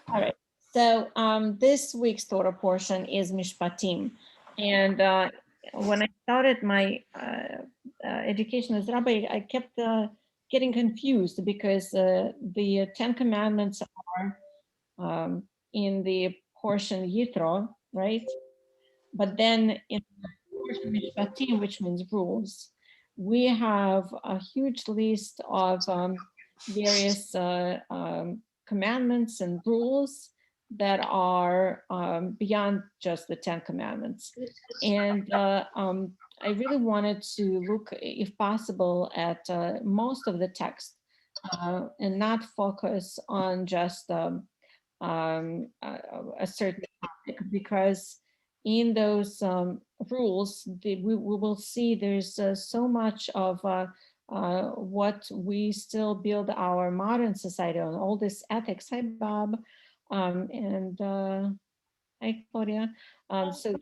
All right. So this week's Torah portion is Mishpatim. And when I started my education as rabbi, I kept getting confused because the Ten Commandments are in the portion Yitro, right? But then in the portion Mishpatim, which means rules, we have a huge list of various commandments and rules that are beyond just the Ten Commandments. And I really wanted to look, if possible, at most of the text and not focus on just a certain topic, because in those rules, we will see there's so much of what we still build our modern society on, all this ethics. Hi, Bob. And hi, Claudia. So,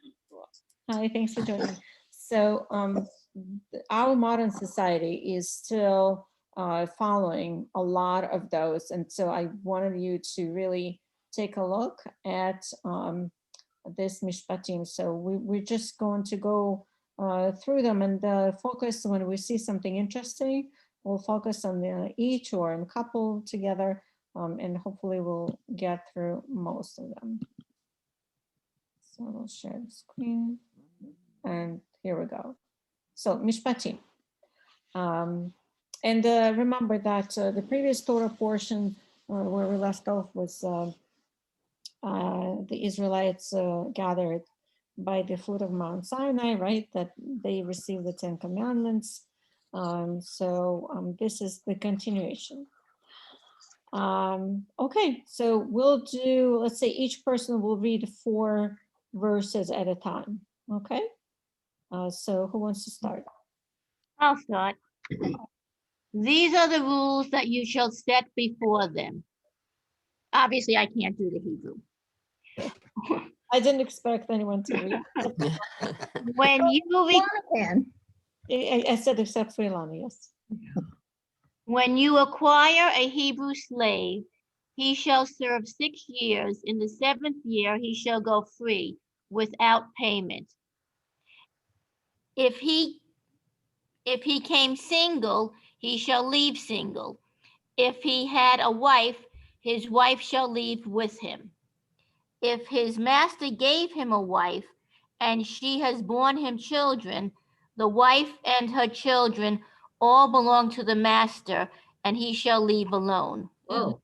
hi, thanks for joining. So, our modern society is still following a lot of those. And so I wanted you to really take a look at this Mishpatim. So we're just going to go through them and focus when we see something interesting. We'll focus on each or in couple together, and hopefully we'll get through most of them. So I'll share the screen, and here we go. So Mishpatim. And remember that the previous Torah portion where we left off was the Israelites gathered by the foot of Mount Sinai, right? That they received the Ten Commandments. So this is the continuation. Okay, so we'll do, let's say each person will read 4 verses at a time, okay? So who wants to start? I'll start. These are the rules that you shall set before them. Obviously, I can't do the Hebrew. I didn't expect anyone to read. When you I said except for Ilana, yes. When you acquire a Hebrew slave, he shall serve 6 years. In the 7th year, he shall go free without payment. If he came single, he shall leave single. If he had a wife, his wife shall leave with him. If his master gave him a wife, and she has borne him children, the wife and her children all belong to the master, and he shall leave alone. Whoa.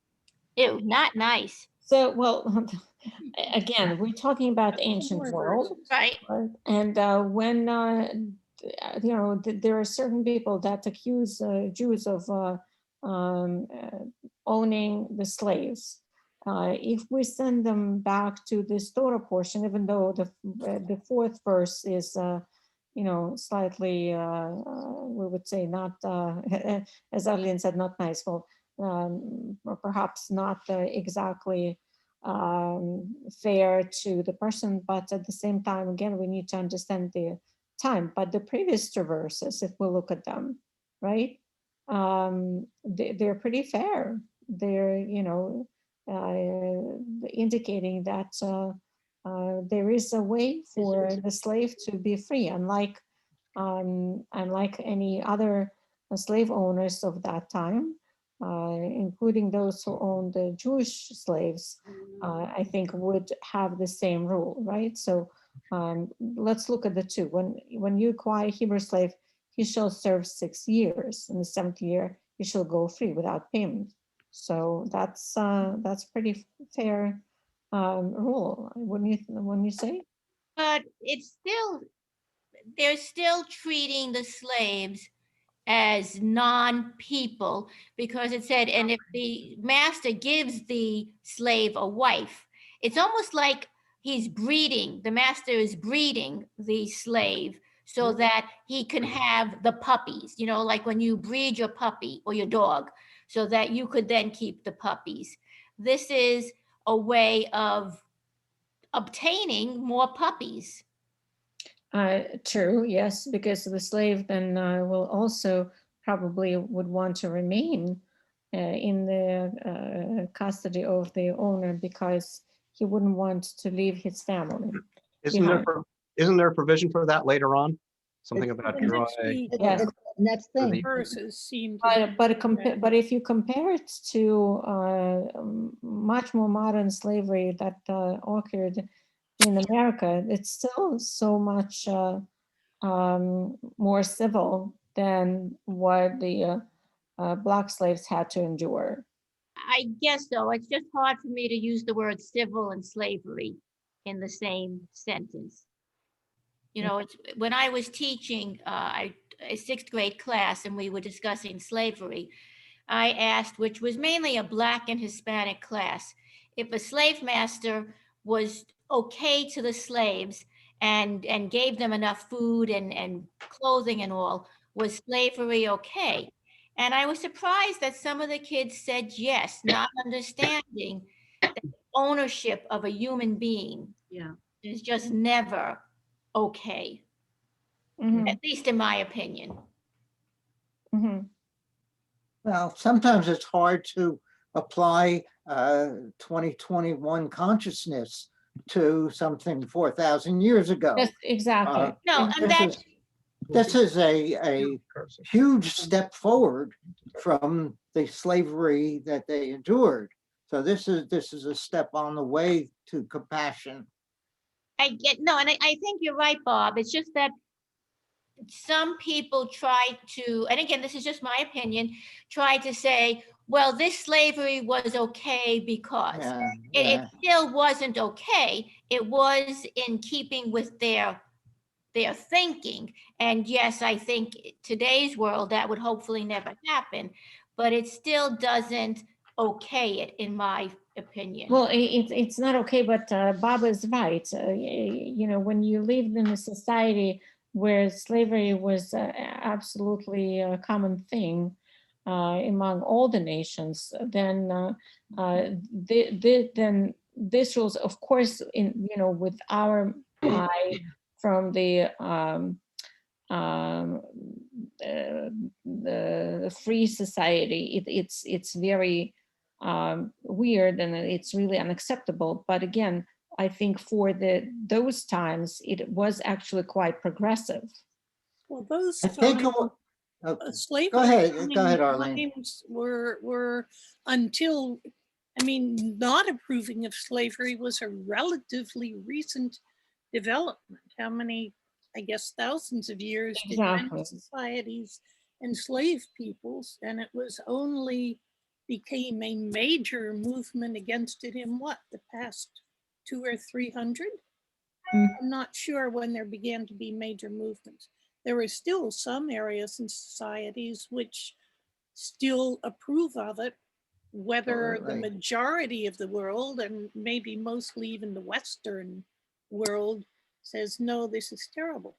Ew, not nice. So, well, again, we're talking about ancient world, Right. and when there are certain people that accuse Jews of owning the slaves. If we send them back to this Torah portion, even though the 4th verse is slightly, we would say not, as Arlene said, not nice. Well, or perhaps not exactly fair to the person, but at the same time, again, we need to understand the time. But the previous 2 verses, if we look at them, right, they're pretty fair. They're, indicating that there is a way for the slave to be free, unlike any other slave owners of that time, including those who owned the Jewish slaves, I think would have the same rule, right? So let's look at the 2. When you acquire a Hebrew slave, he shall serve 6 years. In the 7th year, he shall go free without payment. So that's pretty fair rule, wouldn't you say? But they're still treating the slaves as non-people, because it said, and if the master gives the slave a wife, it's almost like the master is breeding the slave so that he can have the puppies, like when you breed your puppy or your dog, so that you could then keep the puppies. This is a way of obtaining more puppies. True, yes, because the slave then will also probably would want to remain in the custody of the owner because he wouldn't want to leave his family Isn't there, behind. isn't there a provision for that later on? Something It's- about The dry. next week, Yes. Next For thing. the- verses seem to be. But if you compare it to much more modern slavery that occurred in America, it's still so much more civil than what the black slaves had to endure. I guess so. It's just hard for me to use the word civil and slavery in the same sentence. You know, it's when I was teaching a sixth grade class and we were discussing slavery, I asked, which was mainly a Black and Hispanic class, if a slave master was okay to the slaves and gave them enough food and clothing and all, was slavery okay? And I was surprised that some of the kids said yes, not understanding that ownership of a human being Yeah. is just never okay, Mhm, at least in my opinion. mhm. Well, sometimes it's hard to apply 2021 consciousness to something 4,000 years ago. Yes, exactly. No, and This that, is, this is a huge step forward from the slavery that they endured. So this is a step on the way to compassion. I get, no, and I think you're right, Bob. It's just that some people try to, and again, this is just my opinion, try to say, well, this slavery was okay because Yeah, it yeah. still wasn't okay. It was in keeping with their thinking. And yes, I think today's world, that would hopefully never happen, but it still doesn't okay it, in my opinion. Well, it's not okay, but Bob is right. You know, when you lived in a society where slavery was absolutely a common thing among all the nations, then then this rules, of course, in you know, with our eye from um, the free society, it's very weird and it's really unacceptable. But again, I think for those times, it was actually quite progressive. Well, those I think, times, slavery. go ahead, Arlene. times were until, I mean, not approving of slavery was a relatively recent development. How many, I guess, thousands of years did Exactly. many societies enslave peoples, and it was only became a major movement against it in what, the past 200 or 300? Mm. I'm not sure when there began to be major movements. There were still some areas and societies which still approve of it, whether the Right. majority of the world, and maybe mostly even the Western world, says, no, this is terrible.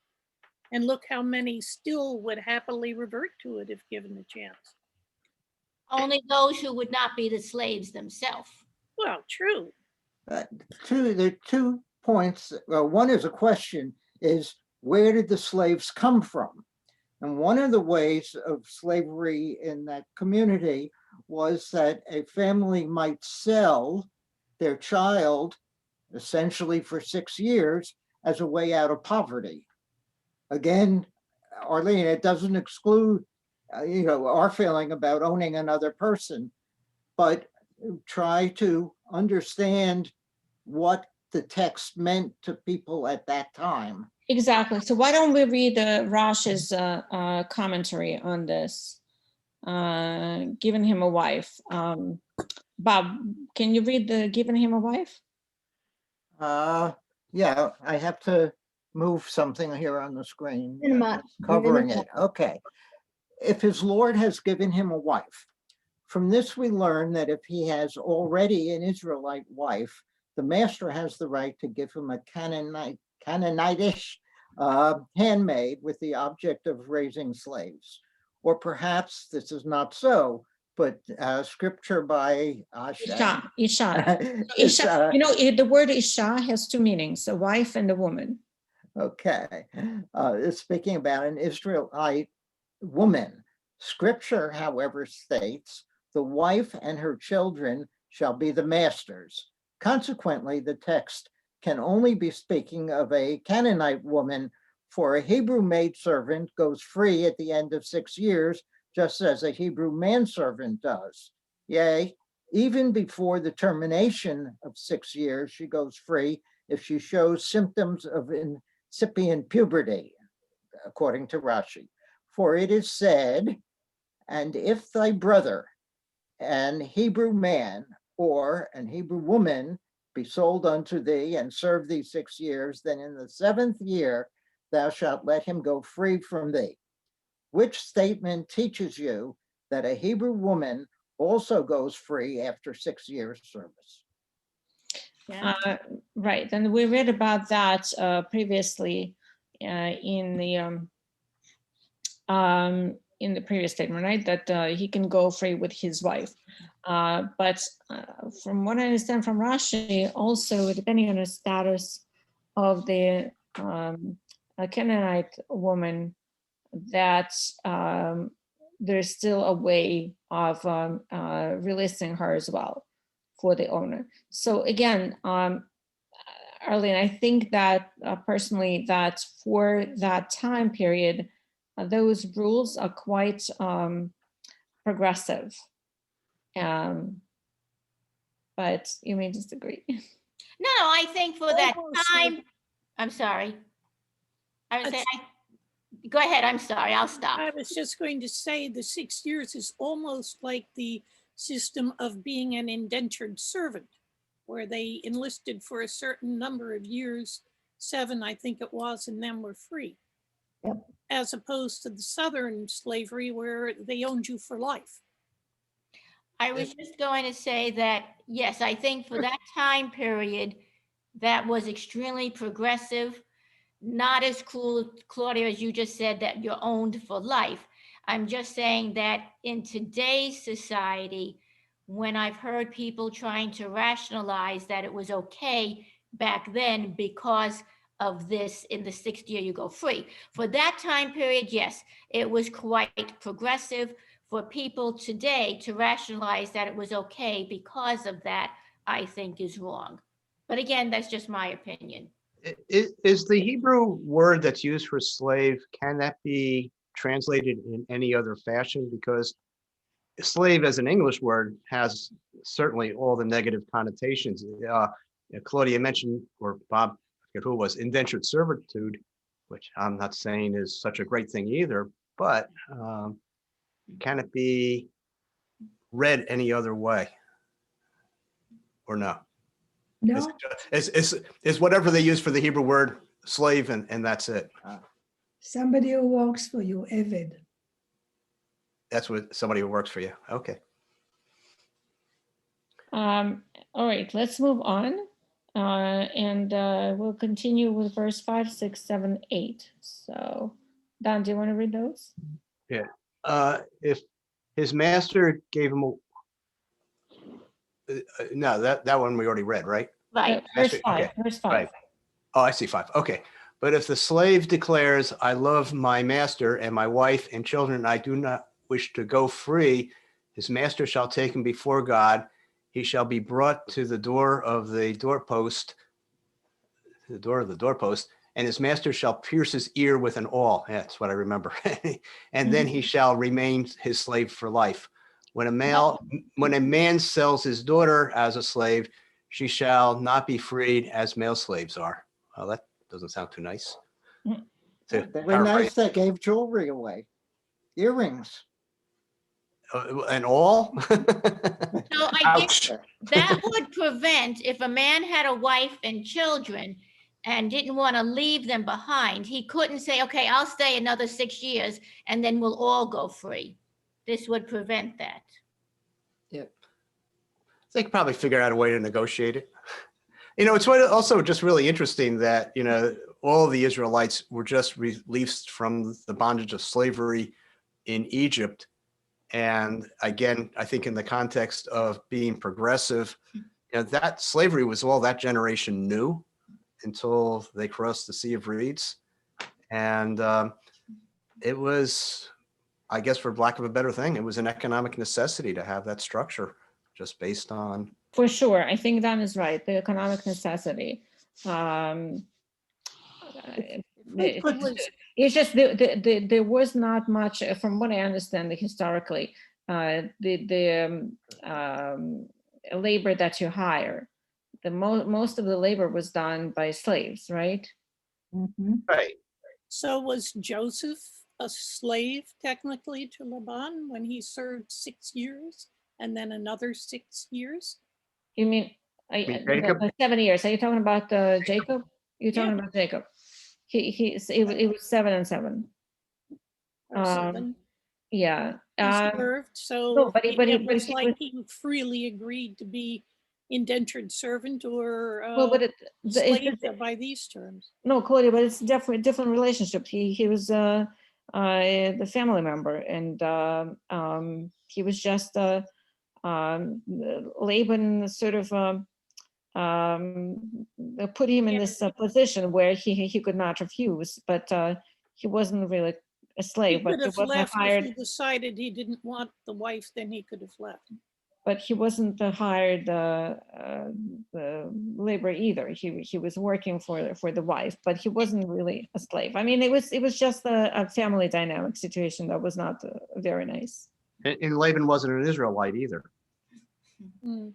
And look how many still would happily revert to it if given the chance. Only those who would not be the slaves themselves. Well, true. There are 2 points. Well, one is a question, is where did the slaves come from? And one of the ways of slavery in that community was that a family might sell their child essentially for 6 years as a way out of poverty. Again, Arlene, it doesn't exclude our feeling about owning another person, but try to understand what the text meant to people at that time. Exactly. So why don't we read Rash's commentary on this, giving him a wife. Bob, can you read the giving him a wife? Yeah, I have to move something here on the screen. In a minute. Covering it. Okay. If his Lord has given him a wife, from this we learn that if he has already an Israelite wife, the master has the right to give him a Canaanitish handmaid with the object of raising slaves. Or perhaps this is not so, but scripture by Isha. Isha. is, Isha. You know, the word Isha has 2 meanings: a wife and a woman. okay, it's speaking about an Israelite woman. Scripture, however, states The wife and her children shall be the masters. Consequently, the text can only be speaking of a Canaanite woman, for a Hebrew maidservant goes free at the end of 6 years, just as a Hebrew manservant does. Yea, even before the termination of 6 years, she goes free if she shows symptoms of incipient puberty, according to Rashi. For it is said, and if thy brother, an Hebrew man or an Hebrew woman, be sold unto thee and serve thee 6 years, then in the 7th year thou shalt let him go free from thee. Which statement teaches you that a Hebrew woman also goes free after 6 years service. Yeah. Right, and we read about that previously in the previous statement, right? That he can go free with his wife. But from what I understand from Rashi, also depending on the status of the Canaanite woman, that there's still a way of releasing her as well for the owner. So again, Arlene, I think that personally that for that time period, those rules are quite progressive. But you may disagree. No, I think for that Almost time, like- I'm sorry. I would say, go ahead, I'm sorry, I'll stop. I was just going to say the 6 years is almost like the system of being an indentured servant, where they enlisted for a certain number of years, 7, I think it was, and then were free. Yep. As opposed to the Southern slavery where they owned you for life. I was just going to say that, yes, I think for that time period, that was extremely progressive, not as cool, Claudia, as you just said, that you're owned for life. I'm just saying that in today's society, when I've heard people trying to rationalize that it was okay back then because of this, in the 6th year you go free. For that time period, yes, it was quite progressive. For people today to rationalize that it was okay because of that, I think is wrong. But again, that's just my opinion. Is the Hebrew word that's used for slave, can that be translated in any other fashion? Because slave as an English word has certainly all the negative connotations. Claudia mentioned, or Bob, I forget who it was, indentured servitude, which I'm not saying is such a great thing either, but can it be read any other way? Or no? No, Is whatever they use for the Hebrew word slave and that's it? somebody who works for you, Eved. That's what somebody who works for you. Okay. All right, let's move on. And we'll continue with verse 5, 6, 7, 8. So, Don, do you want to read those? If his master gave him no, that one we already read, right? Right. Verse Okay, 5, verse 5. right. Oh, I see 5. Okay. But if the slave declares, I love my master and my wife and children, and I do not wish to go free, his master shall take him before God. He shall be brought to the door of the doorpost, and his master shall pierce his ear with an awl. Yeah, that's what I remember. And then he shall remain his slave for life. When a man sells his daughter as a slave, she shall not be freed as male slaves are. Well, that doesn't sound too nice. To They were paraphrase. nice that gave jewelry away, earrings. And all? So I guess Ouch. that would prevent, if a man had a wife and children and didn't want to leave them behind, he couldn't say, okay, I'll stay another 6 years and then we'll all go free. This would prevent that. They could probably figure out a way to negotiate it. It's also just really interesting that, all of the Israelites were just released from the bondage of slavery in Egypt. And again, I think in the context of being progressive, that slavery was all that generation knew until they crossed the Sea of Reeds. And it was I guess for lack of a better thing, it was an economic necessity to have that structure, just based on, For sure, I think Dan is right, the economic necessity. Let's It- put Was It's just there was not much, from what I understand historically, labor that you hire, most of the labor was done by slaves, right? right. so was Joseph a slave technically to Laban when he served 6 years and then another 6 years? You mean, mean Jacob? 7 years? Are you talking about Jacob? You're talking Yeah. about Jacob. It was 7 and 7. Or Um, 7? Yeah. He served, No, so but it was he like was, he freely agreed to be indentured servant or well, but slave by these terms. no, Claudia, but it's definitely different relationship. He was the family member, and he was just Laban sort of put him in Yeah, this position where he could not refuse, but he wasn't really a he slave, but could he have wasn't left if hired. he decided he didn't want the wife, then he could have left. But he wasn't the hired the labor either. He was working for the wife, but he wasn't really a slave. I mean, it was just a family dynamic situation that was not very nice. And Laban wasn't an Israelite either. Mm.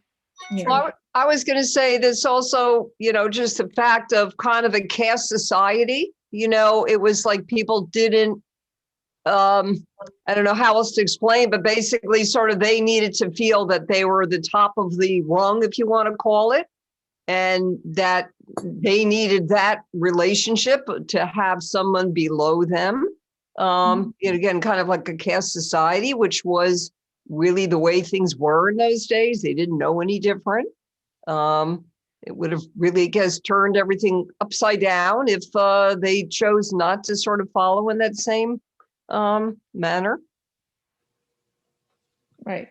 Yeah. Well, I was going to say this also, just the fact of kind of a caste society. It was like people didn't, I don't know how else to explain, but basically sort of they needed to feel that they were the top of the rung, if you want to call it, and that they needed that relationship to have someone below them. Again, kind of like a caste society, which was really the way things were in those days. They didn't know any different. It would have really, I guess, turned everything upside down if they chose not to sort of follow in that same manner. Right.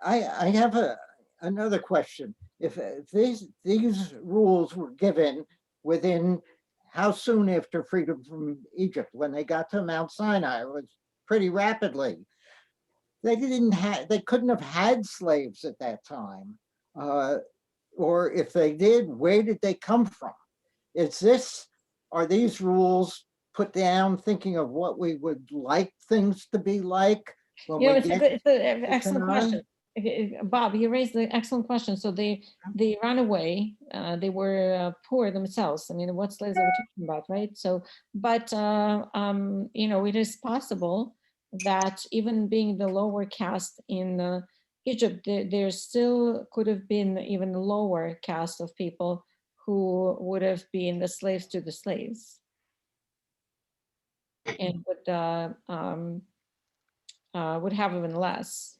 I have another question. If these rules were given within how soon after freedom from Egypt, when they got to Mount Sinai, it was pretty rapidly. They couldn't have had slaves at that time. Or if they did, where did they come from? Are these rules put down thinking of what we would like things to be like when we It's get an excellent Canaan? question. Bob, you raised an excellent question. So they ran away. They were poor themselves. I mean, what slaves are we talking about, right? So, but it is possible that even being the lower caste in Egypt, there still could have been even lower caste of people who would have been the slaves to the slaves, and would have even less.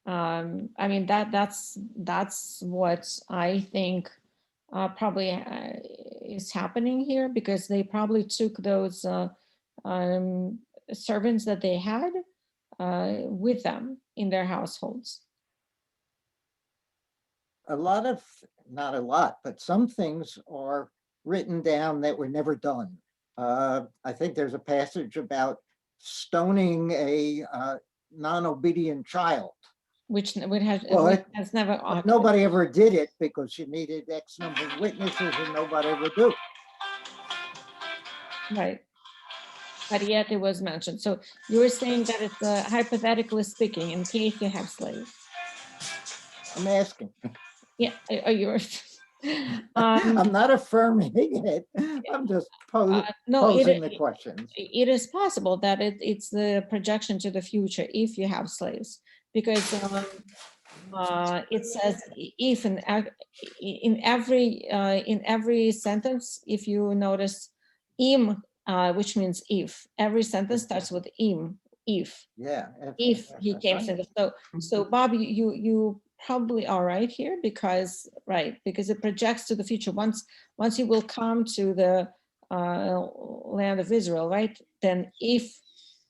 I mean, that's what I think probably is happening here, because they probably took those servants that they had with them in their households. Not a lot, but some things are written down that were never done. I think there's a passage about stoning a non-obedient child. Which Well, has never But nobody ever did it because you needed X number of witnesses and nobody would do. Right. But yet it was mentioned. So you were saying that it's hypothetically speaking, in case you have slaves. I'm asking. Yeah, are you? I'm not affirming it. I'm just No, posing the questions. it is possible that it's the projection to the future if you have slaves, because it says if in every sentence, if you notice im, which means if, every sentence starts with im, if Yeah. he came to the, so Bob, you probably are right here, because it projects to the future. Once he will come to the land of Israel, right? Then if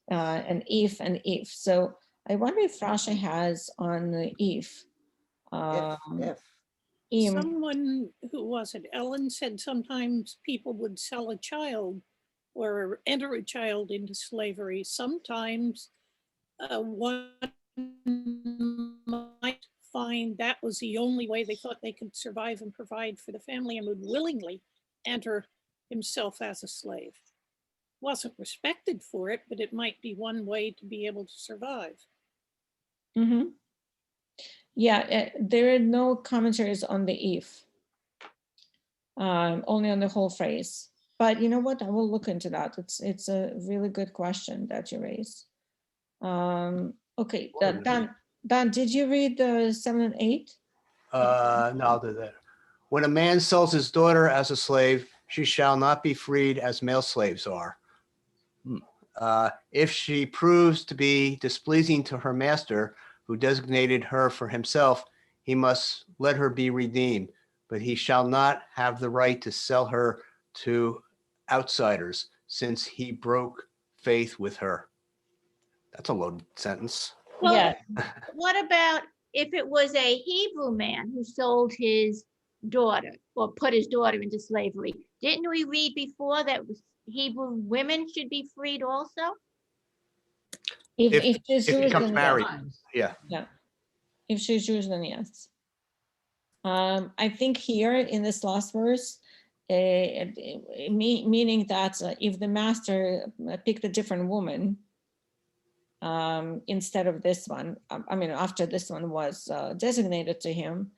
and if. So I wonder if Rasha has on the if. If. Someone, who was it? Ellen said sometimes people would sell a child or enter a child into slavery, sometimes one might find that was the only way they thought they could survive and provide for the family, and would willingly enter himself as a slave. Wasn't respected for it, but it might be one way to be able to survive. Mhm. Yeah, there are no commentaries on the if, only on the whole phrase. But you know what? I will look into that. It's a really good question that you raised. Okay, Dan, did you read the 7 and 8? No, I'll do that. When a man sells his daughter as a slave, she shall not be freed as male slaves are. If she proves to be displeasing to her master, who designated her for himself, he must let her be redeemed, but he shall not have the right to sell her to outsiders, since he broke faith with her. That's a loaded sentence. Well, Yeah, what about if it was a Hebrew man who sold his daughter or put his daughter into slavery? Didn't we read before that Hebrew women should be freed also? if she's If he Jewish, becomes then married, yes. yeah. If she's Jewish, then yes. I think here in this last verse, meaning that if the master picked a different woman instead of this one, I mean, after this one was designated to him,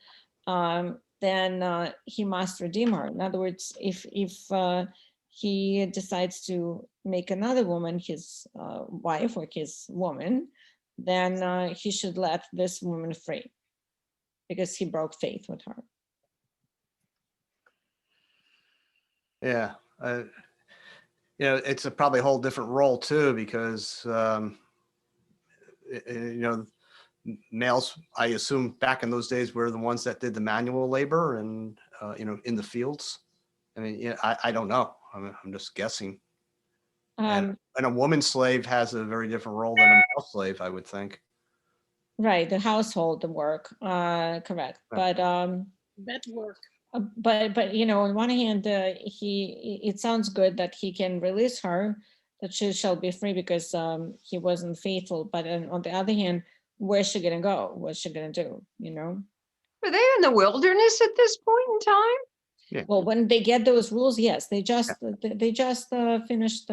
then he must redeem her. In other words, if he decides to make another woman his wife or his woman, then he should let this woman free because he broke faith with her. Yeah. It's probably a whole different role too, because, males, I assume back in those days were the ones that did the manual labor and, in the fields. I mean, yeah, I don't know. I'm just guessing. And a woman slave has a very different role than a male slave, I would think. Right, the household work, correct. Right. Bed work. But on one hand, it sounds good that he can release her, that she shall be free because he wasn't faithful. But on the other hand, where's she gonna go? What's she gonna do? Were they in the wilderness at this point in time? Yeah. Well, when they get those rules, yes, they just finished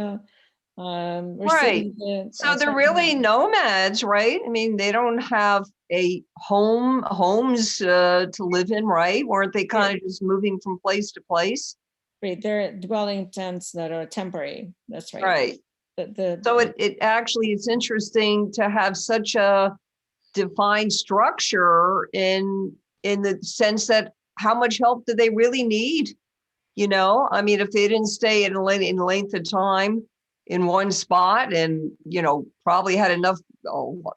Right. receiving the. So they're really nomads, right? I mean, they don't have a homes to live in, right? Weren't they kind of just moving from place to place? Right, they're dwelling tents that are temporary. That's right. Right. So it actually, it's interesting to have such a defined structure in the sense that how much help do they really need? I mean, if they didn't stay in length of time in one spot and, probably had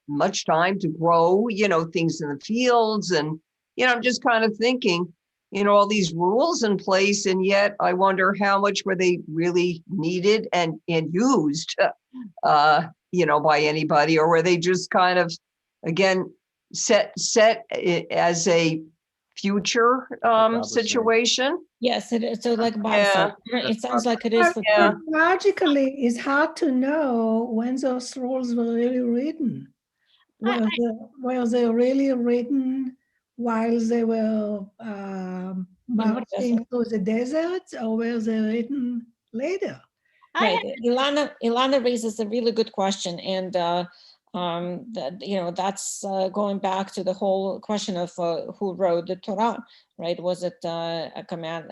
much time to grow, things in the fields. And, I'm just kind of thinking, all these rules in place, and yet I wonder how much were they really needed and used, by anybody, or were they just kind of, again, set as a future situation? Yes, it is. So like Bob Yeah. said, it sounds like it is for Yeah. Logically, it's hard to know when those rules were really written. Were they really written while they were marching through the desert, or were they written later? Right. Ilana raises a really good question, and that's going back to the whole question of who wrote the Torah, right? Was it a command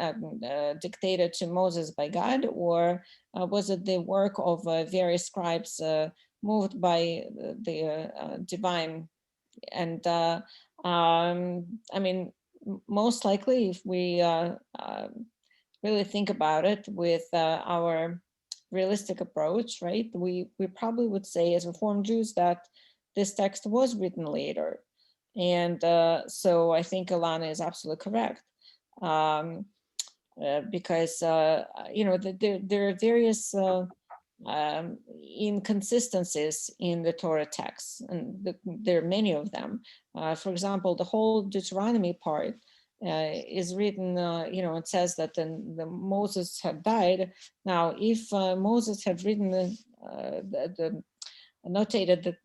dictated to Moses by God, or was it the work of various scribes moved by the divine? And I mean, most likely, if we really think about it with our realistic approach, right? We probably would say as Reformed Jews that this text was written later. And so I think Ilana is absolutely correct. Because, there are various inconsistencies in the Torah texts, and there are many of them. For example, the whole Deuteronomy part is written, it says that then the Moses had died. Now, if Moses had written the notated that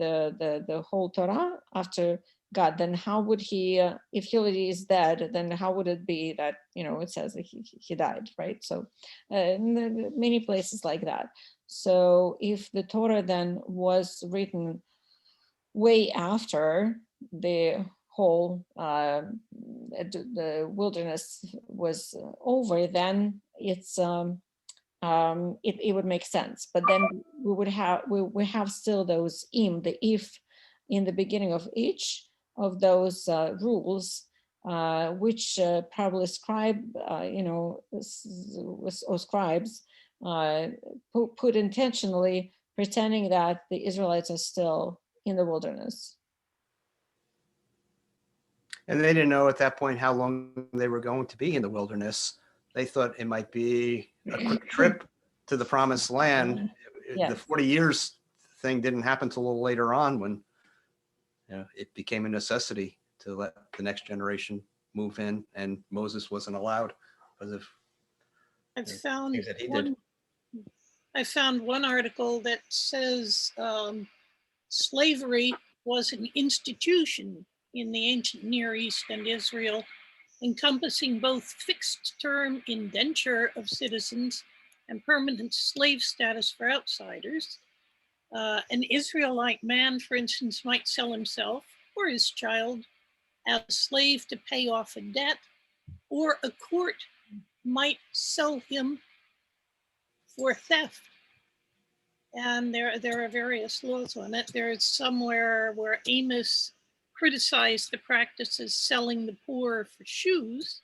the whole Torah after God, then how would he, if he is dead, then how would it be that, it says that he died, right? So many places like that. So if the Torah then was written way after the whole the wilderness was over, then it would make sense. But then we have still those the if in the beginning of each of those rules, which probably scribes put intentionally, pretending that the Israelites are still in the wilderness. And they didn't know at that point how long they were going to be in the wilderness. They thought it might be a quick trip to the promised land. Yes. The 40 years thing didn't happen till a little later on when it became a necessity to let the next generation move in, and Moses wasn't allowed because of I found things that he one. did. I found one article that says slavery was an institution in the ancient Near East and Israel, encompassing both fixed-term indenture of citizens and permanent slave status for outsiders. An Israelite man, for instance, might sell himself or his child as a slave to pay off a debt, or a court might sell him for theft. And there are various laws on it. There's somewhere where Amos criticized the practices selling the poor for shoes,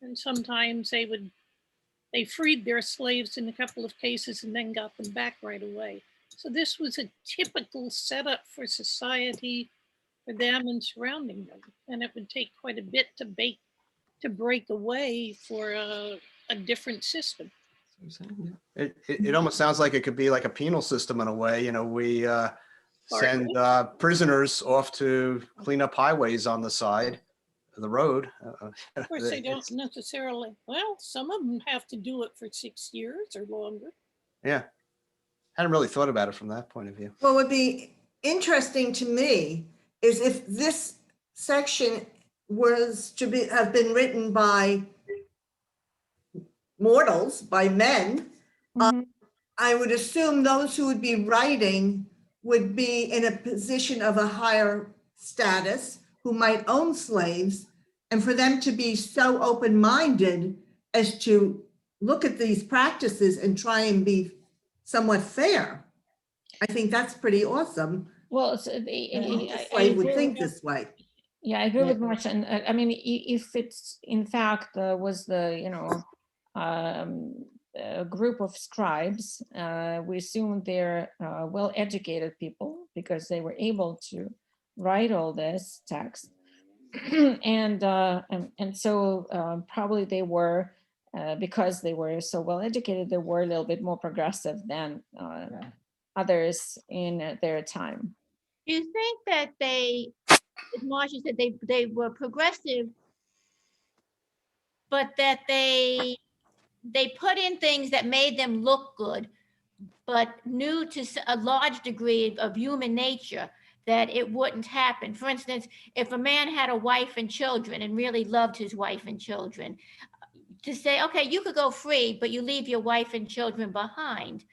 and sometimes they freed their slaves in a couple of cases and then got them back right away. So this was a typical setup for society for them and surrounding them, and it would take quite a bit to break away for a different system. It almost sounds like it could be like a penal system in a way. We send prisoners off to clean up highways on the side of the road. Of course, they don't necessarily, well, some of them have to do it for 6 years or longer. Yeah. Hadn't really thought about it from that point of view. What would be interesting to me is if this section was to have been written by mortals, by men, I would assume those who would be writing would be in a position of a higher status, who might own slaves, and for them to be so open-minded as to look at these practices and try and be somewhat fair. I think that's pretty awesome. Well, I would think this way. Yeah, I agree with Marcia. And I mean, if it's in fact was the, a group of scribes, we assume they're well-educated people because they were able to write all this text. and so probably they were, because they were so well-educated, they were a little bit more progressive than others in their time. Do you think that as Marcia said, they were progressive, but that they put in things that made them look good, but knew to a large degree of human nature that it wouldn't happen? For instance, if a man had a wife and children and really loved his wife and children, to say, okay, you could go free, but you leave your wife and children behind.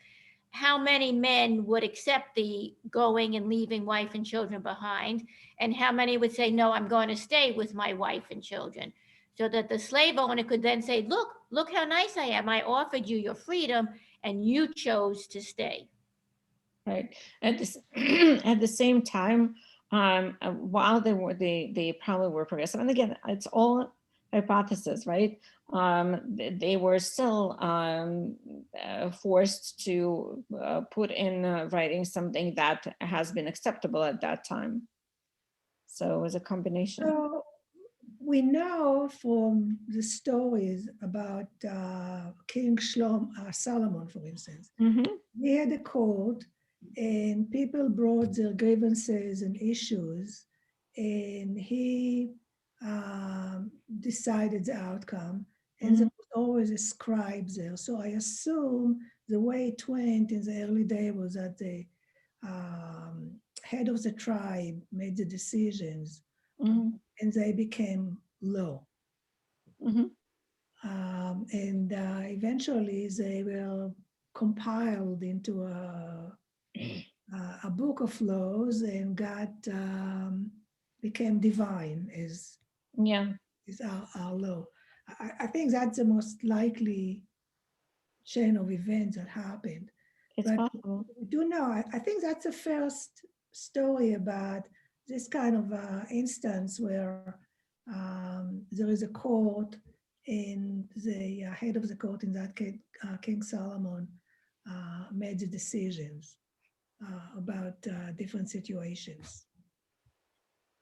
How many men would accept the going and leaving wife and children behind? And how many would say, no, I'm going to stay with my wife and children? So that the slave owner could then say, look how nice I am. I offered you your freedom and you chose to stay. Right. At the same time, while they probably were progressive, and again, it's all hypothesis, right? They were still forced to put in writing something that has been acceptable at that time. So it was a combination. So we know from the stories about King Solomon, for instance, he had a court and people brought their grievances and issues, and he decided the outcome, and there was always a scribe there. So I assume the way it went in the early day was that the head of the tribe made the decisions, Mhm. and they became law. Mhm. And eventually they were compiled into a book of laws, and God became divine Yeah, is our law. I think that's the most likely chain of events that happened. it's But possible. we do know, I think that's the first story about this kind of instance where there is a court, and the head of the court, in that case, King Solomon, made the decisions about different situations.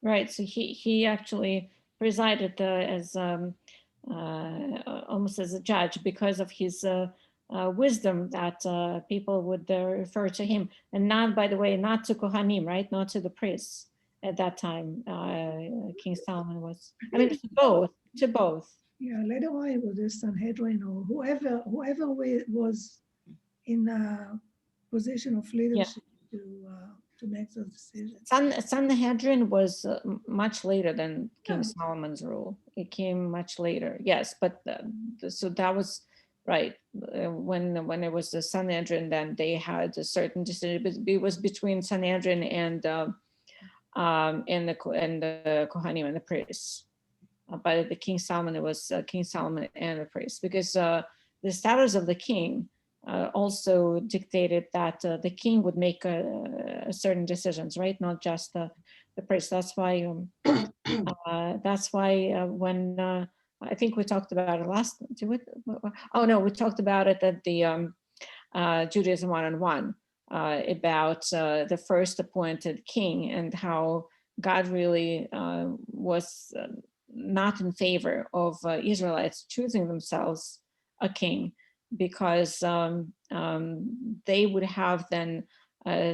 Right. So he actually presided as almost as a judge because of his wisdom that people would refer to him, and not, by the way, not to Kohanim, right? Not to the priests at that time. King Solomon was. I mean, to both. To both. Yeah, later on it was the Sanhedrin or whoever was in a position of leadership to make those decisions. Sanhedrin was much later than King Yeah. Solomon's rule. It came much later, yes, but so that was right. When it was the Sanhedrin, then they had a certain decision. It was between Sanhedrin and the Kohanim and the priests. But the King Solomon, it was King Solomon and the priests, because the status of the king also dictated that the king would make certain decisions, right? Not just the priest. That's why when I think we talked about it last. Oh no, we talked about it at the Judaism 1-on-1 about the first appointed king, and how God really was not in favor of Israelites choosing themselves a king, because they would have then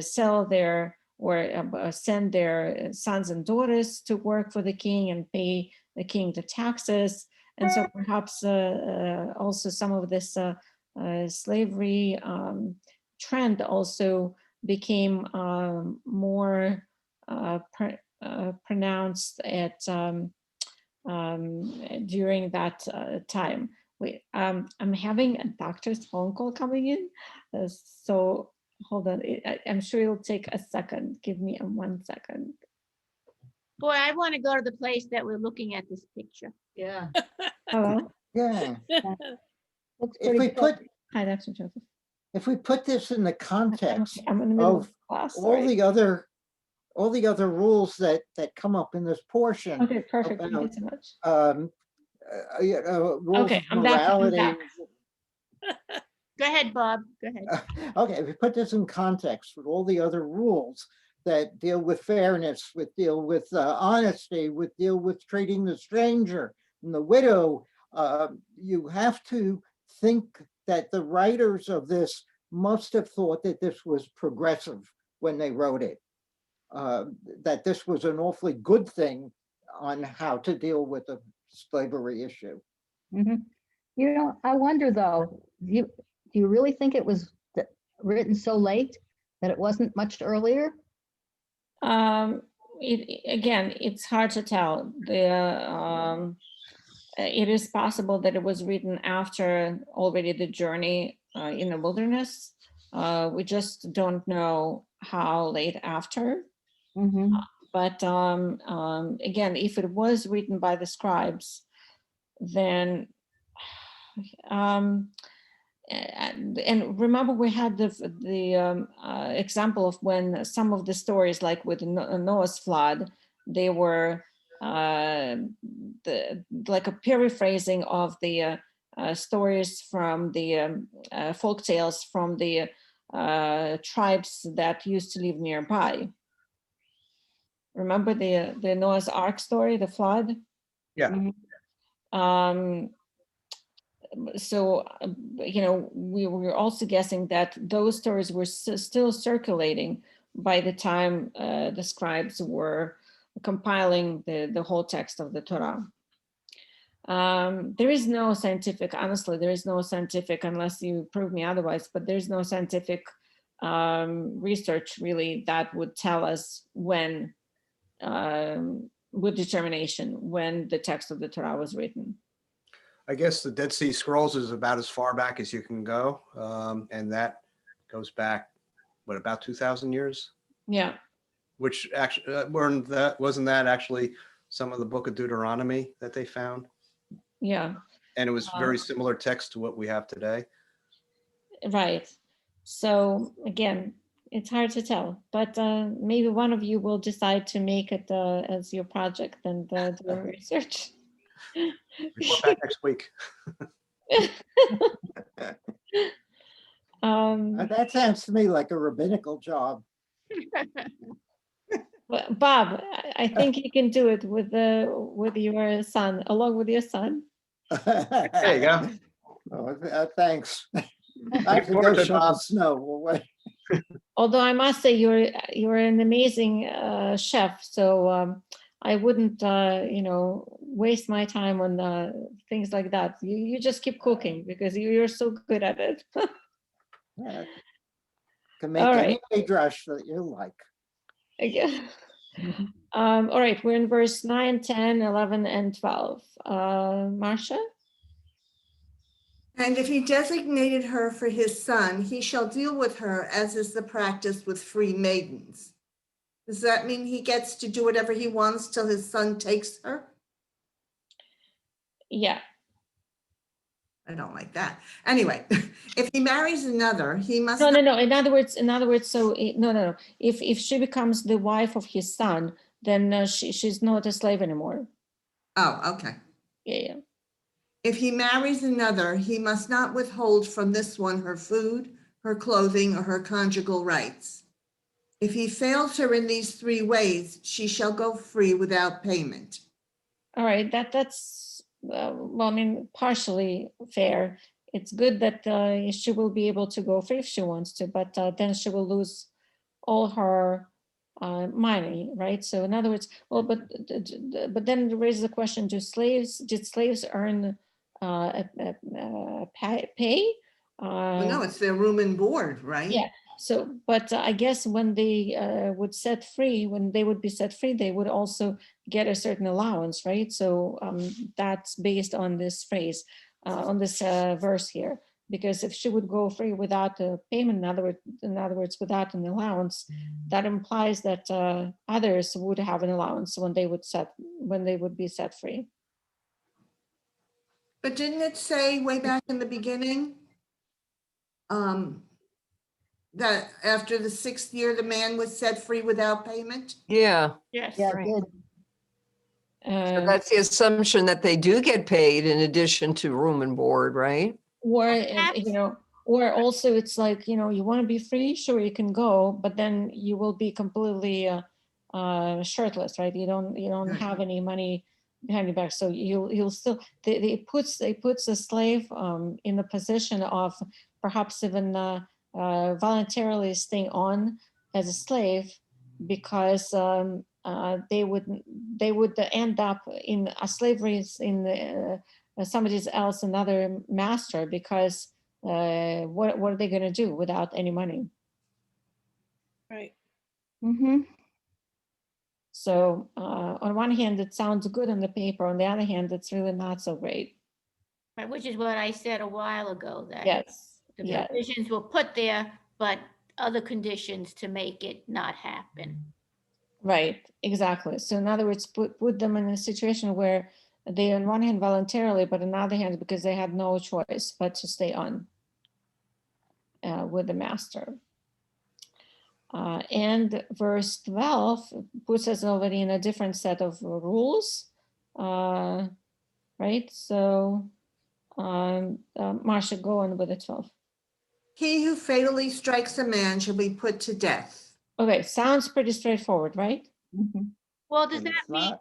sell their or send their sons and daughters to work for the king and pay the king the taxes. And so perhaps also some of this slavery trend also became more pronounced at during that time. I'm having a doctor's phone call coming in, so hold on. I'm sure it'll take a second. Give me 1 second. Boy, I want to go to the place that we're looking at this picture. Yeah. Hello. Yeah. Looks If pretty we cool. put, Hi, Dr. Joseph. if we put this in the context I'm in the middle of class. all Sorry. the other rules that come up in this portion Okay, perfect. Thank you about so much. rules Okay, of I'm back. morality. Go ahead, Bob. Go ahead. Okay, if we put this in context with all the other rules that deal with fairness, deal with honesty, deal with treating the stranger and the widow, you have to think that the writers of this must have thought that this was progressive when they wrote it, that this was an awfully good thing on how to deal with the slavery issue. Mhm. You know, I wonder though, do you really think it was written so late that it wasn't much earlier? Again, it's hard to tell. It is possible that it was written after already the journey in the wilderness. We just don't know how late after. Mhm. But again, if it was written by the scribes, then and remember, we had the example of when some of the stories, like with Noah's flood, they were like a paraphrasing of the stories from the folk tales from the tribes that used to live nearby. Remember the Noah's Ark story, the flood? Yeah. Mhm. So, we were also guessing that those stories were still circulating by the time the scribes were compiling the whole text of the Torah. There is no scientific, honestly, there is no scientific, unless you prove me otherwise, but there's no scientific research really that would tell us when, with determination, when the text of the Torah was written. I guess the Dead Sea Scrolls is about as far back as you can go. And that goes back, what, about 2,000 years? Yeah. Which actually, wasn't that actually some of the book of Deuteronomy that they found? Yeah. And it was very similar text to what we have today. Right. So again, it's hard to tell, but maybe one of you will decide to make it as your project and do research. Report back next week. That sounds to me like a rabbinical job. Bob, I think you can do it with your son, along with your son. There you go. Oh, thanks. I have to go shovel snow. We'll wait. Although I must say you're an amazing chef, so I wouldn't waste my time on things like that. You just keep cooking because you're so good at it. Can make All any right. midrash that you like. Yeah. All right, we're in verse 9, 10, 11, and 12. Marcia? And if he designated her for his son, he shall deal with her as is the practice with free maidens. Does that mean he gets to do whatever he wants till his son takes her? Yeah. I don't like that. Anyway, if he marries another, he must. No. In other words, so no. If she becomes the wife of his son, then she's not a slave anymore. Oh, okay. Yeah. If he marries another, he must not withhold from this one her food, her clothing, or her conjugal rights. If he fails her in these 3 ways, she shall go free without payment. All right, that's well, I mean, partially fair. It's good that she will be able to go free if she wants to, but then she will lose all her money, right? So in other words, well, but then it raises the question: did slaves earn pay? Well, no, it's their room and board, right? Yeah. So, but I guess when they when they would be set free, they would also get a certain allowance, right? So that's based on this phrase, on this verse here. Because if she would go free without a payment, in other words, without an allowance, that implies that others would have an allowance when they would be set free. But didn't it say way back in the beginning that after the 6th year, the man was set free without payment? Yeah. Yes. Yeah, Right. good. So that's the assumption that they do get paid in addition to room and board, right? Or Perhaps. or also it's like, you want to be free, sure, you can go, but then you will be completely shirtless, right? You don't Right. have any money behind your back, so you'll still, it puts a slave in the position of perhaps even voluntarily staying on as a slave, because they would end up in a slavery in somebody else, another master, because what are they going to do without any money? Right. Mm-hmm. So on one hand, it sounds good on the paper. On the other hand, it's really not so great. Right, which is what I said a while ago, that Yes. the Yeah. provisions were put there, but other conditions to make it not happen. Right. Exactly. So in other words, put them in a situation where they, on one hand, voluntarily, but on the other hand, because they had no choice but to stay on with the master. And verse 12 puts us already in a different set of rules, right? So, Marcia, go on with the 12. He who fatally strikes a man shall be put to death. Okay, sounds pretty straightforward, right? Mm-hmm. Well, does And that it's mean not.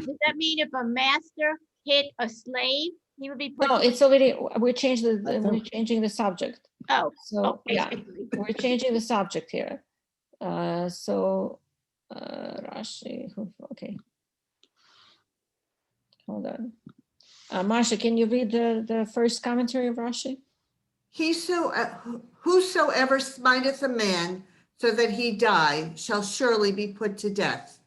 does that mean if a master hit a slave, he would be put? No, to- it's already, we're changing think- the subject. Oh, So, okay. yeah, we're changing the subject here. So Rashi, okay. Hold on. Marcia, can you read the first commentary of Rashi? Whosoever smiteth a man so that he die shall surely be put to death.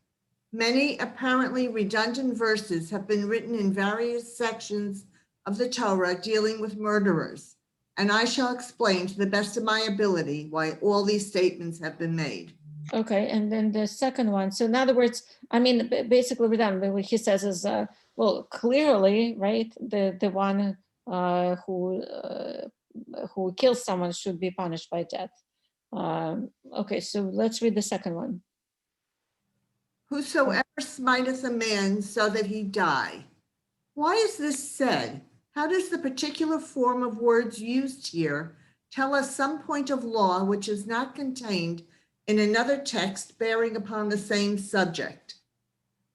Many apparently redundant verses have been written in various sections of the Torah dealing with murderers, and I shall explain to the best of my ability why all these statements have been made. Okay, and then the second one. So in other words, I mean, basically redundant. What he says is, well, clearly, right? The one who kills someone should be punished by death. Okay, so let's read the second one. Whosoever smiteth a man so that he die. Why is this said? How does the particular form of words used here tell us some point of law which is not contained in another text bearing upon the same subject?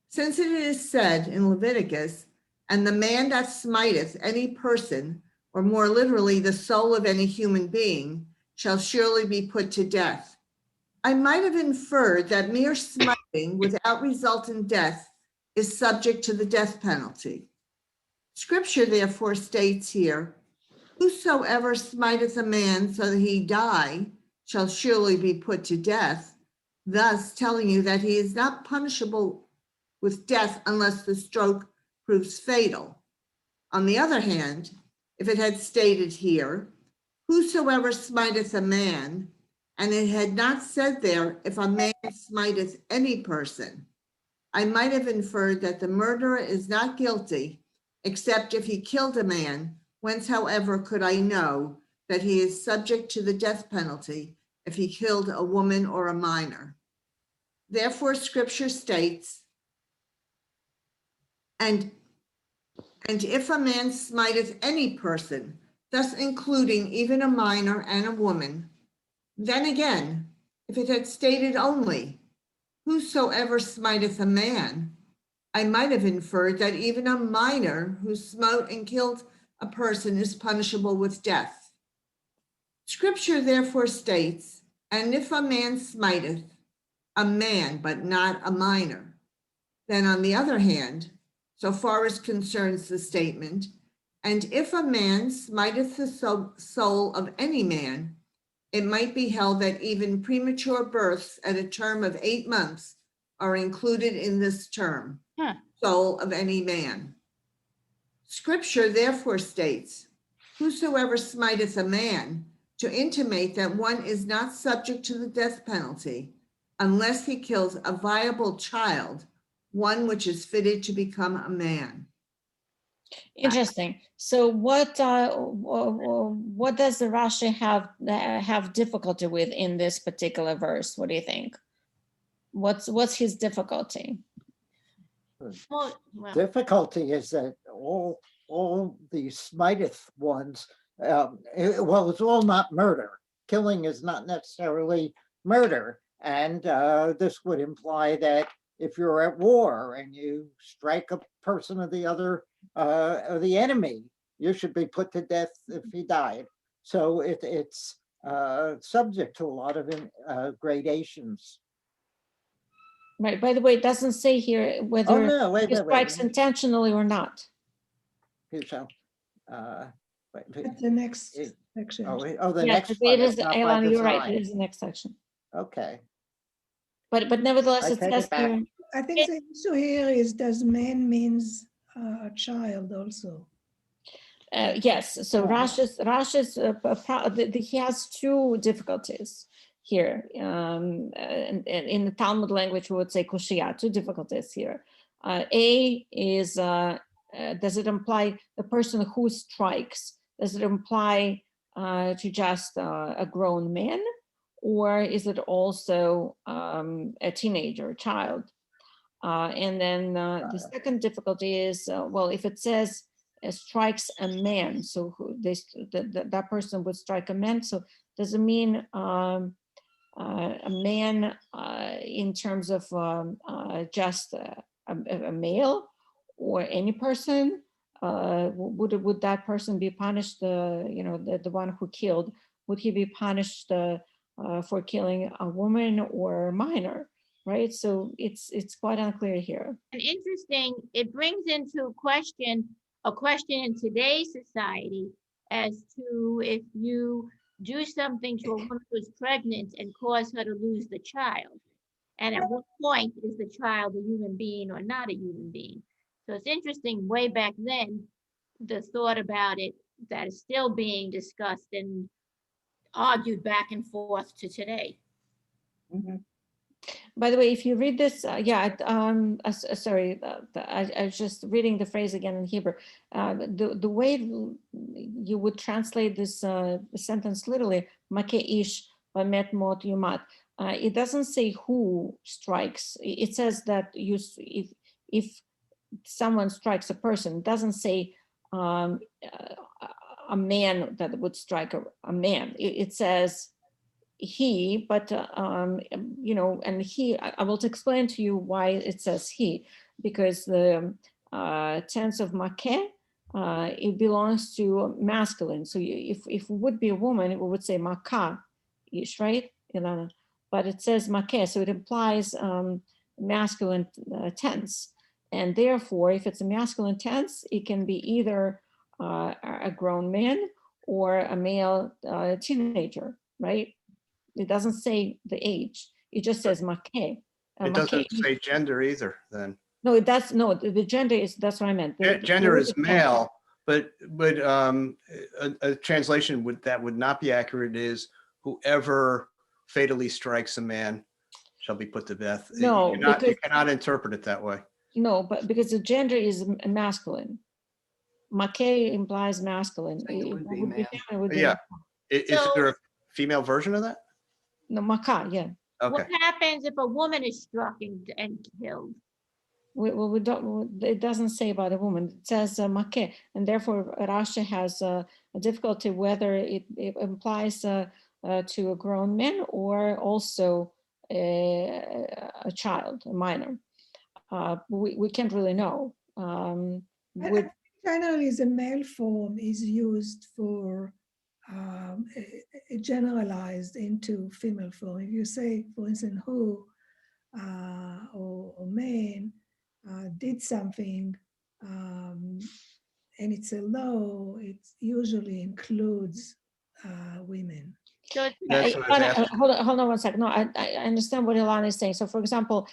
Since it is said in Leviticus, and the man that smiteth any person, or more literally, the soul of any human being, shall surely be put to death. I might have inferred that mere smiting without resultant death is subject to the death penalty. Scripture therefore states here, whosoever smiteth a man so that he die shall surely be put to death, thus telling you that he is not punishable with death unless the stroke proves fatal. On the other hand, if it had stated here, whosoever smiteth a man, and it had not said there, if a man smiteth any person, I might have inferred that the murderer is not guilty, except if he killed a man, whence, however, could I know that he is subject to the death penalty if he killed a woman or a minor? Therefore, Scripture states, and if a man smiteth any person, thus including even a minor and a woman, then again, if it had stated only, whosoever smiteth a man, I might have inferred that even a minor who smote and killed a person is punishable with death. Scripture therefore states, and if a man smiteth a man, but not a minor, then on the other hand, so far as concerns the statement, and if a man smiteth the soul of any man, it might be held that even premature births at a term of 8 months are included in this term, soul of any man. Scripture therefore states, whosoever smiteth a man, to intimate that one is not subject to the death penalty unless he kills a viable child, one which is fitted to become a man. Interesting. So what does the Rashi have difficulty with in this particular verse? What do you think? What's his difficulty? Well, Difficulty is that all the smiteth ones, well, it's all not murder. Killing is not necessarily murder. And this would imply that if you're at war and you strike a person of the other, of the enemy, you should be put to death if he died. So it's subject to a lot of gradations. Right. By the way, it doesn't say here Oh, whether no, wait, he wait, strikes wait. intentionally or not. Here, so, wait, At the next it- section. oh, the Yeah, next one it is is, not by Elon, you're right. It design. is the next section. Okay, But nevertheless, I it take says it back. here. I think the issue here is, does man means a child also? Yes, so Yeah. Rashi's he has two difficulties here. And in the Talmud language, we would say kushia, two difficulties here. A is, does it imply the person who strikes? Does it imply to just a grown man? Or is it also a teenager, a child? And then the second difficulty is, well, if it says strikes a man, so that person would strike a man. So does it mean a man in terms of just a male, or any person? Would that person be punished? The one who killed, would he be punished for killing a woman or a minor? right? So it's quite unclear here. And interesting, it brings into question a question in today's society as to if you do something to a woman who's pregnant and cause her to lose the child. And at what point is the child a human being or not a human being? So it's interesting, way back then, the thought about it that is still being discussed and argued back and forth to today. By the way, if you read this, sorry, I was just reading the phrase again in Hebrew. The way you would translate this sentence literally, make ish bamet mot yumat. It doesn't say who strikes. It says that if someone strikes a person, it doesn't say a man that would strike a man. It says he, but and he, I will explain to you why it says he, because the tense of makeh, it belongs to masculine. So if it would be a woman, it would say makah ish, right, Ilana? But it says makeh, so it implies masculine tense. And therefore, if it's a masculine tense, it can be either a grown man or a male teenager, right? It doesn't say the age. It just says makeh. It doesn't say gender either, then. No, that's no. The gender is, that's what I meant. Gender is male, but a translation that would not be accurate is whoever fatally strikes a man shall be put to death. No, you cannot interpret it that way. No, but because the gender is masculine. Makeh implies masculine. It would be feminine, would be Yeah. Is So- there a female version of that? no, makah, yeah. Okay. What happens if a woman is struck and killed? We don't, it doesn't say about a woman, it says makeh, and therefore Rashi has a difficulty whether it implies to a grown man or also a child, a minor. We can't really know. Generally, the male form is used for generalized into female form. If you say, for instance, who or man did something and it's a law, it usually includes women. So That's what I was asking. Hold on 1 second. No, I understand what Ilana is saying. So, for example,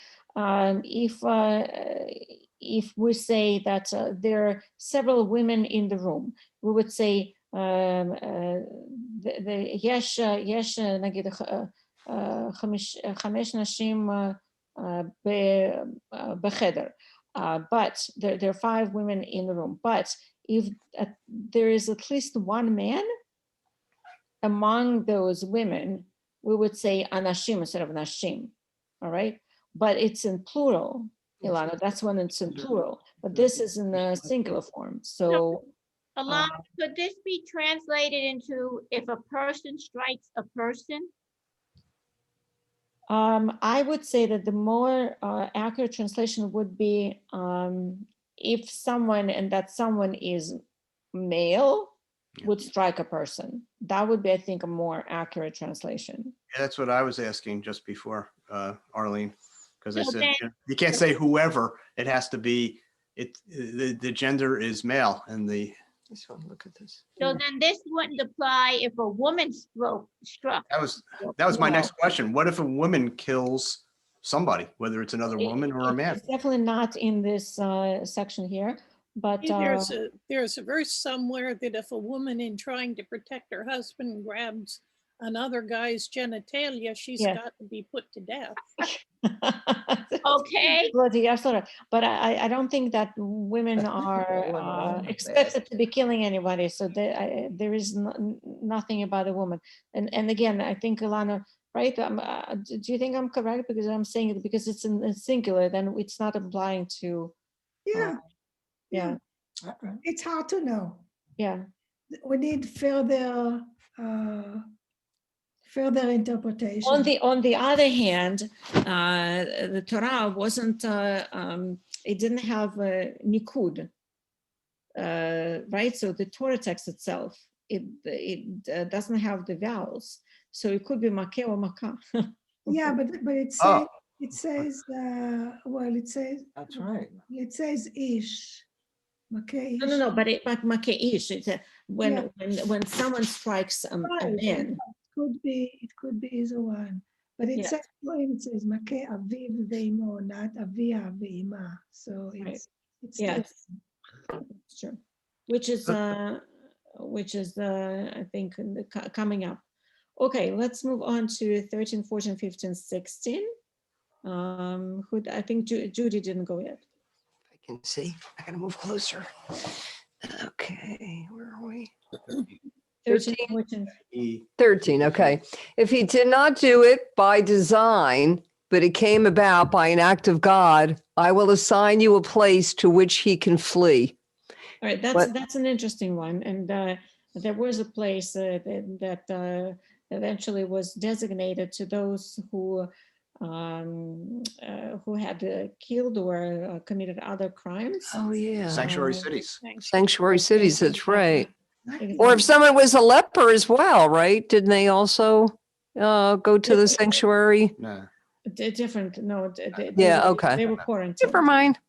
if we say that there are several women in the room, we would say יש נגיד 5 נשים בחדר, but there are 5 women in the room. But if there is at least one man among those women, we would say anashim instead of nashim, all right? But it's in plural, Ilana, that's when it's in plural, but this is in the singular form, so. Alana, could this be translated into if a person strikes a person? I would say that the more accurate translation would be if someone, and that someone is male, would strike a person. That would be, I think, a more accurate translation. Yeah, that's what I was asking just before, Arlene, because I So said then- you can't say whoever. It has to be the gender is male, and the This one, look at this. So then this wouldn't apply if a woman struck. that was my No. next question. What if a woman kills somebody, whether it's another woman or a man? It's definitely not in this section here, but There's a verse somewhere that if a woman in trying to protect her husband grabs another guy's genitalia, she's Yes. got to be put to death. Okay. But I don't think that women are expected to be killing anybody. So there is nothing about a woman. And again, I think Ilana, right? Do you think I'm correct? Because I'm saying it because it's in singular, then it's not applying to. Yeah, Yeah, it's hard to know. yeah. We need further interpretation. On the other hand, the Torah wasn't. It didn't have a nikud, right? So the Torah text itself, it doesn't have the vowels, so it could be makeh or makah. Yeah, but it's Oh. It says, well, That's right. it says ish. Okay, No, no, ish. no, but makeish, it's Yeah. when someone strikes a Right, man. it could be either one. But it Yeah. says, when it says make aviv ve'imo, not avia ve'ima. So Right. it's Yeah, still. it's true. Which is I think coming up. Okay, let's move on to 13, 14, 15, 16. Who I think Judy didn't go yet. I can see. I gotta move closer. Okay, where are we? 13, 13. 14. 13, okay. If he did not do it by design, but it came about by an act of God, I will assign you a place to which he can flee. All right, What- that's an interesting one, and there was a place that eventually was designated to those who had killed or committed other crimes. Oh, yeah. Sanctuary cities. Sanctuary cities, that's right. Exactly. Or if someone was a leper as well, right? Didn't they also go to the sanctuary? No. Different, no. Yeah, okay. They were quarantined. Never mind.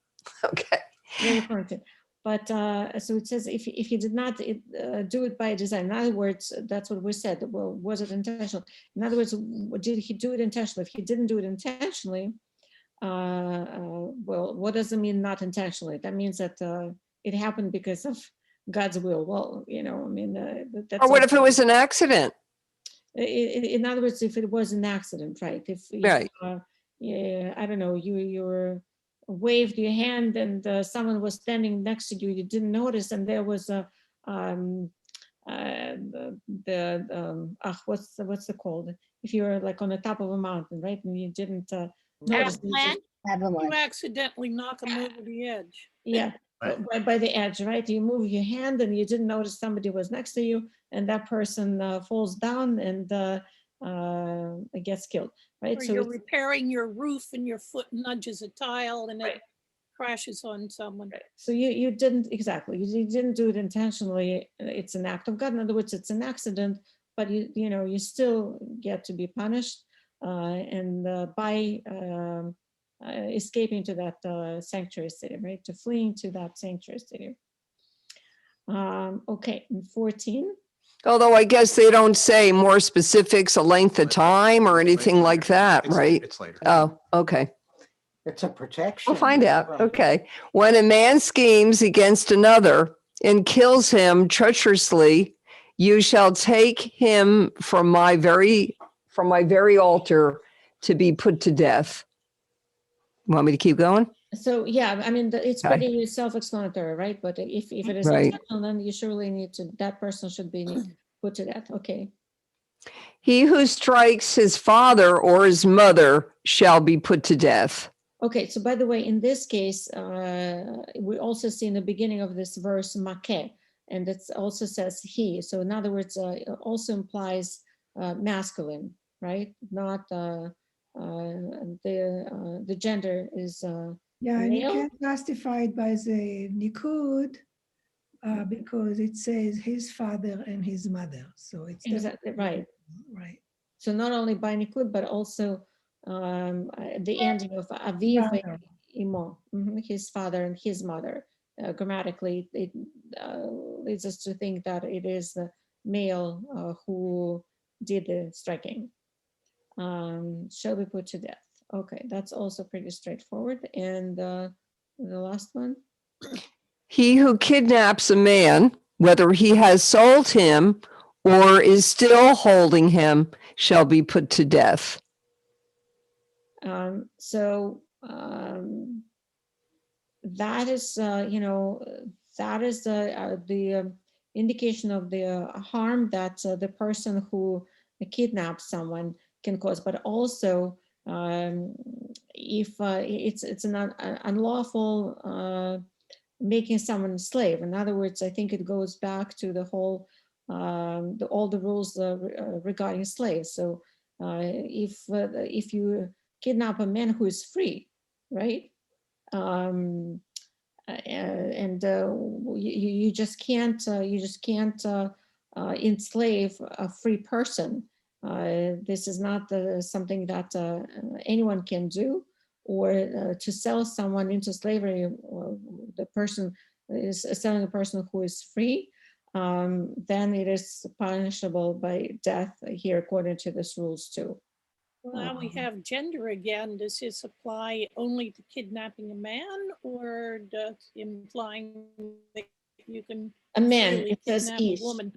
Okay. They were quarantined. But so it says if he did not do it by design, in other words, that's what we said. Well, was it intentional? In other words, did he do it intentionally? If he didn't do it intentionally, well, what does it mean not intentionally? That means that it happened because of God's will. Well, I mean, that's. Or what if it was an accident? In other words, if it was an accident, right? If Right. yeah, I don't know, you waved your hand and someone was standing next to you, you didn't notice, and there was a what's it called? If you're like on the top of a mountain, right, and you didn't notice. Avalanche? You Avalanche. accidentally knock them over the edge. Yeah, Right. by the edge, right? You move your hand and you didn't notice somebody was next to you, and that person falls down and gets killed, right? Or So you're it's, repairing your roof and your foot nudges a tile and Right. it crashes on someone. right. So you didn't exactly, you didn't do it intentionally. It's an act of God. In other words, it's an accident, but you still get to be punished, and by escaping to that sanctuary city, right? To fleeing to that sanctuary city. Okay, 14. Although I guess they don't say more specifics, a length of time or anything like that, right? It's later. Oh, okay. It's a protection. We'll find out. from- Okay. When a man schemes against another and kills him treacherously, you shall take him from my very altar to be put to death. Want me to keep going? So yeah, I mean, it's Okay. pretty self-explanatory, right? But if it is Right. intentional, then you surely need to, that person should be put to death. Okay. He who strikes his father or his mother shall be put to death. Okay, so by the way, in this case, we also see in the beginning of this verse, make, and it also says he. So in other words, it also implies masculine, right? Not the gender is Yeah, and you male. can justify it by the Nikud because it says his father and his mother. So it's Exactly, right. right. So not only by Nikud, but also the ending of Aviv Father. Imo, his father and his mother. Grammatically, it leads us to think that it is the male who did the striking. Shall be put to death. Okay, that's also pretty straightforward. And the last one. He who kidnaps a man, whether he has sold him or is still holding him, shall be put to death. That is, that is the indication of the harm that the person who kidnaps someone can cause, but also if it's an unlawful making someone a slave. In other words, I think it goes back to the whole all the rules regarding slaves. So if you kidnap a man who is free, right? And you just can't enslave a free person. This is not something that anyone can do, or to sell someone into slavery. The person is selling a person who is free, then it is punishable by death here according to these rules too. Well, now we have gender again. Does this apply only to kidnapping a man, or does implying that you can A man, freely it says kidnap a each. woman?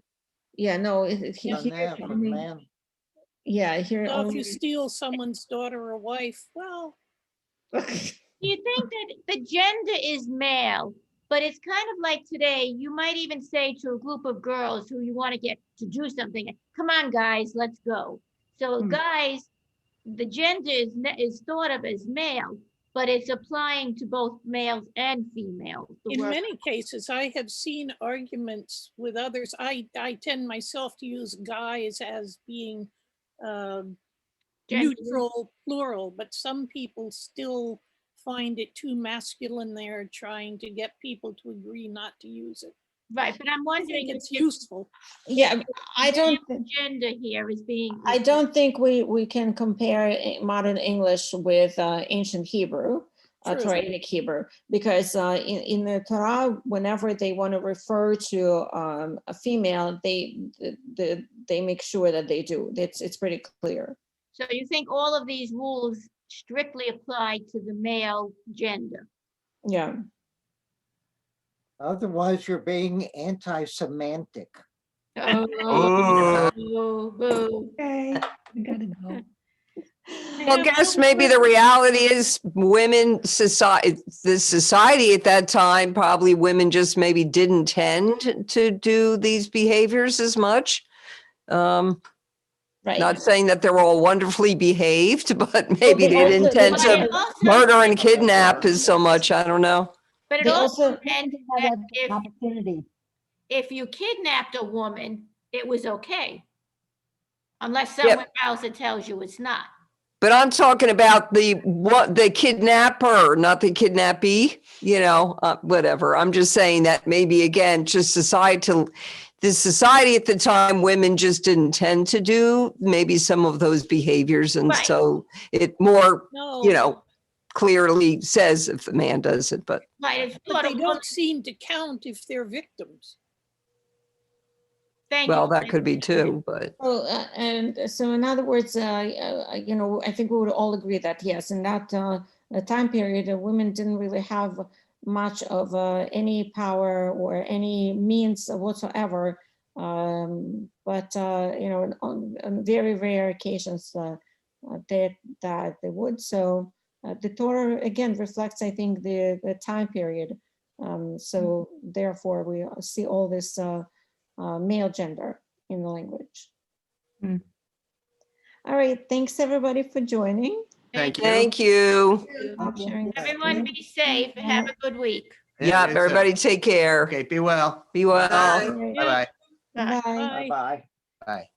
Yeah, no, Yeah. here For only, man. yeah, here So if only. you steal someone's daughter or wife, well, You think that the gender is male, but it's kind of like today, you might even say to a group of girls who you want to get to do something, come on, guys, let's go. So guys, the gender is thought of as male, but it's applying to both males and females. in many cases, I have seen arguments with others. I tend myself to use guys as being neutral, plural, but some people still find it too masculine. They're trying to get people to agree not to use it. Right, but I'm I wondering think if it's useful. Yeah, I don't. gender here is being. I don't think we can compare modern English with ancient Hebrew, True. Torah Hebrew, because in the Torah, whenever they want to refer to a female, they make sure that they do. It's pretty clear. So you think all of these rules strictly apply to the male gender? Yeah. Otherwise, you're being anti-semantic. Oh, boo. Okay, we gotta go. Well, I guess maybe the reality is women society, the society at that time, probably women just maybe didn't tend to do these behaviors as much. Right. Not saying that they're all wonderfully behaved, but maybe they they didn't also- tend But to it also- murder and kidnap as so much. I don't know. But it They also also- meant Have that that opportunity. if you kidnapped a woman, it was okay. Unless Yep. someone else that tells you it's not. But I'm talking about the kidnapper, not the kidnappee, whatever. I'm just saying that maybe again, just the society at the time, women just didn't tend to do maybe some of those behaviors. And Right. so it more, No, clearly says if the man does it, but Right, it's but sort they of, don't seem to count if they're victims. thank you. well, that could be too, but. So, and so in other words, I think we would all agree that yes, in that time period, women didn't really have much of any power or any means whatsoever. But on very rare occasions that they would. So the Torah again reflects, I think, the time period. So therefore, we see all this male gender in the language. Hmm. All right, thanks everybody for joining. Thank you. Thank you. Stop sharing. Everyone be safe and have a good week. Yeah, it's everybody take care. Okay, be well. Be well. Bye. All right, Bye-bye. bye. Bye-bye. Bye.